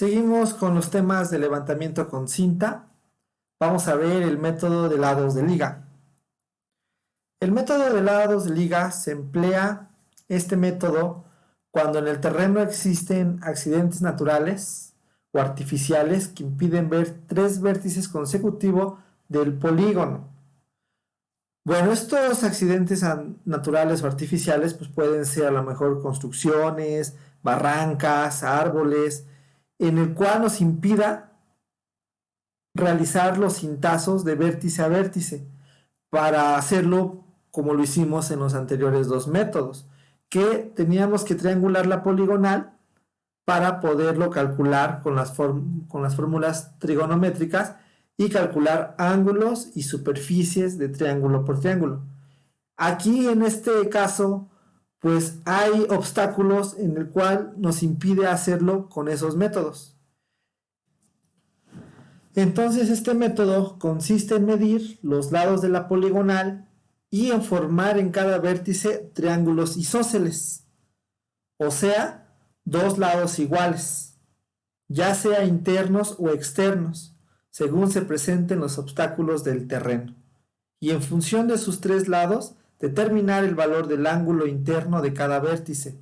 Seguimos con los temas de levantamiento con cinta. Vamos a ver el método de lados de liga. El método de lados de liga se emplea este método cuando en el terreno existen accidentes naturales o artificiales que impiden ver tres vértices consecutivos del polígono. Bueno, estos accidentes naturales o artificiales pues pueden ser a lo mejor construcciones, barrancas, árboles, en el cual nos impida realizar los cintazos de vértice a vértice para hacerlo como lo hicimos en los anteriores dos métodos, que teníamos que triangular la poligonal para poderlo calcular con las fórmulas trigonométricas y calcular ángulos y superficies de triángulo por triángulo. Aquí en este caso, pues hay obstáculos en el cual nos impide hacerlo con esos métodos. Entonces este método consiste en medir los lados de la poligonal y en formar en cada vértice triángulos isósceles, o sea, dos lados iguales, ya sea internos o externos, según se presenten los obstáculos del terreno, y en función de sus tres lados, determinar el valor del ángulo interno de cada vértice.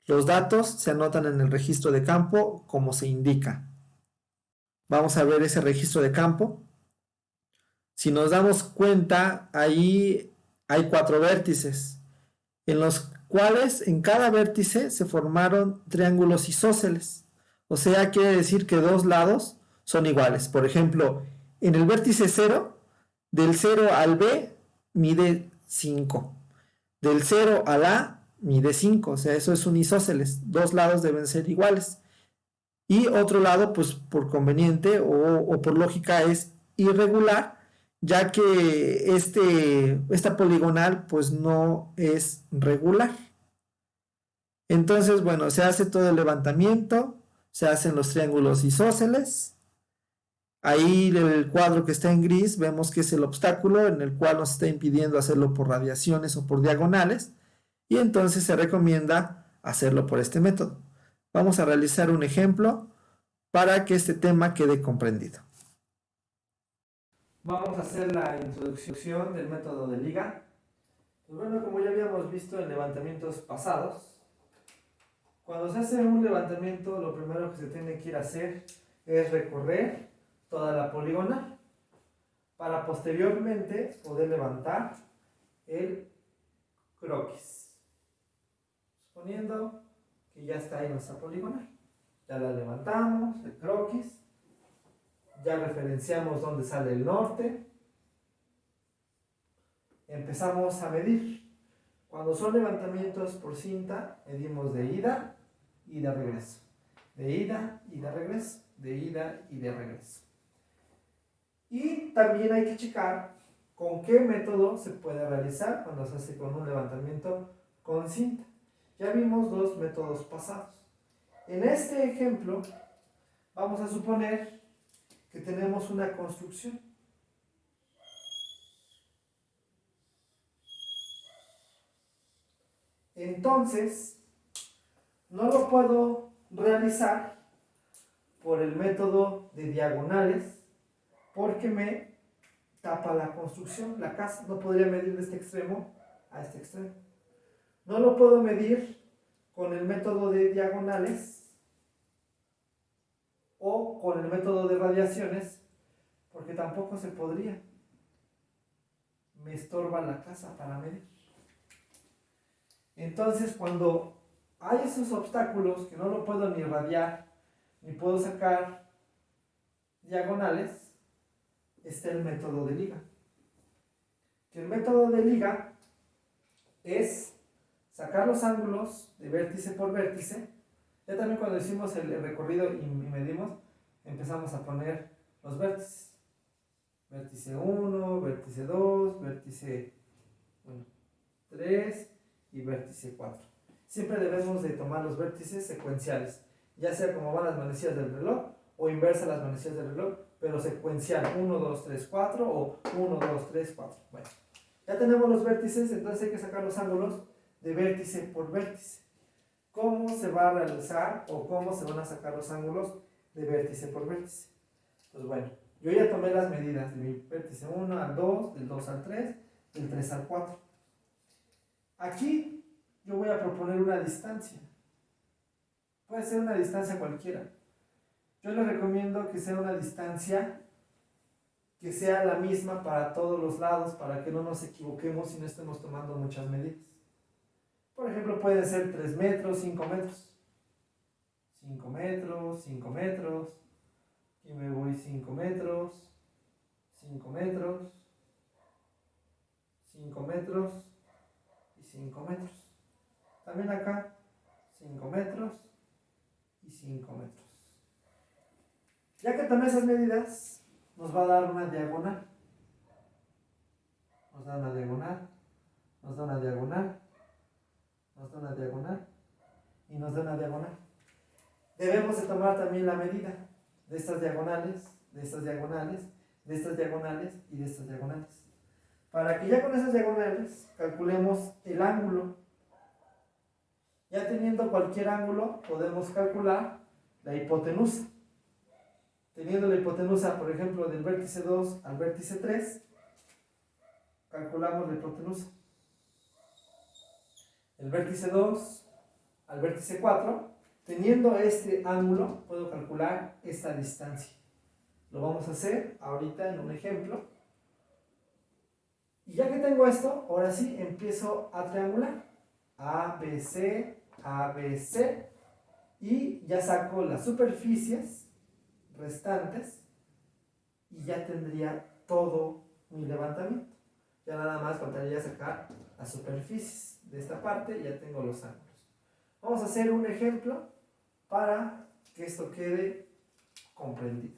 Los datos se anotan en el registro de campo como se indica. Vamos a ver ese registro de campo. Si nos damos cuenta, ahí hay cuatro vértices, en los cuales en cada vértice se formaron triángulos isósceles. O sea, quiere decir que dos lados son iguales. Por ejemplo, en el vértice 0, del 0 al B mide 5. Del 0 al A mide 5. O sea, eso es un isósceles. Dos lados deben ser iguales. Y otro lado, pues por conveniente o por lógica, es irregular, ya que esta poligonal pues no es regular. Entonces, bueno, se hace todo el levantamiento, se hacen los triángulos isósceles. Ahí el cuadro que está en gris vemos que es el obstáculo en el cual nos está impidiendo hacerlo por radiaciones o por diagonales, y entonces se recomienda hacerlo por este método. Vamos a realizar un ejemplo para que este tema quede comprendido. Vamos a hacer la introducción del método de liga. Pues bueno, como ya habíamos visto en levantamientos pasados, cuando se hace un levantamiento, lo primero que se tiene que ir a hacer es recorrer toda la poligonal para posteriormente poder levantar el croquis. Suponiendo que ya está ahí nuestra poligonal. Ya la levantamos, el croquis. Ya referenciamos dónde sale el norte. Empezamos a medir. Cuando son levantamientos por cinta, medimos de ida y de regreso. De ida y de regreso. De ida y de regreso. Y también hay que checar con qué método se puede realizar cuando se hace con un levantamiento con cinta. Ya vimos dos métodos pasados. En este ejemplo, vamos a suponer que tenemos una construcción. Entonces, no lo puedo realizar por el método de diagonales porque me tapa la construcción, la casa. No podría medir de este extremo a este extremo. No lo puedo medir con el método de diagonales o con el método de radiaciones porque tampoco se podría. Me estorba la casa para medir. Entonces, cuando hay esos obstáculos que no lo puedo ni radiar, ni puedo sacar diagonales, está el método de liga. Que el método de liga es sacar los ángulos de vértice por vértice. Ya también cuando hicimos el recorrido y medimos, empezamos a poner los vértices. Vértice 1, vértice 2, vértice 3 y vértice 4. Siempre debemos de tomar los vértices secuenciales, ya sea como van las manecillas del reloj o inversa las manecillas del reloj, pero secuencial, 1, 2, 3, 4 o 1, 2, 3, 4. Bueno, ya tenemos los vértices, entonces hay que sacar los ángulos de vértice por vértice. ¿Cómo se va a realizar o cómo se van a sacar los ángulos de vértice por vértice. Pues bueno, yo ya tomé las medidas de mi vértice 1 al 2, del 2 al 3, del 3 al 4. Aquí yo voy a proponer una distancia. Puede ser una distancia cualquiera. Yo les recomiendo que sea una distancia que sea la misma para todos los lados, para que no nos equivoquemos y no estemos tomando muchas medidas. Por ejemplo, pueden ser 3 metros, 5 metros. 5 metros, 5 metros. Y me voy 5 metros, 5 metros, 5 metros y 5 metros. También acá, 5 metros y 5 metros. Ya que tomé esas medidas, nos va a dar una diagonal. Nos da una diagonal, nos da una diagonal, nos da una diagonal y nos da una diagonal. Debemos de tomar también la medida de estas diagonales, de estas diagonales, de estas diagonales y de estas diagonales. Para que ya con esas diagonales calculemos el ángulo. Ya teniendo cualquier ángulo, podemos calcular la hipotenusa. Teniendo la hipotenusa, por ejemplo, del vértice 2 al vértice 3, calculamos la hipotenusa. El vértice 2 al vértice 4, teniendo este ángulo, puedo calcular esta distancia. Lo vamos a hacer ahorita en un ejemplo. Y ya que tengo esto, ahora sí empiezo a triangular. ABC, ABC. Y ya saco las superficies restantes. Y ya tendría todo mi levantamiento. Ya nada más faltaría sacar las superficies de esta parte y ya tengo los ángulos. Vamos a hacer un ejemplo para que esto quede comprendido.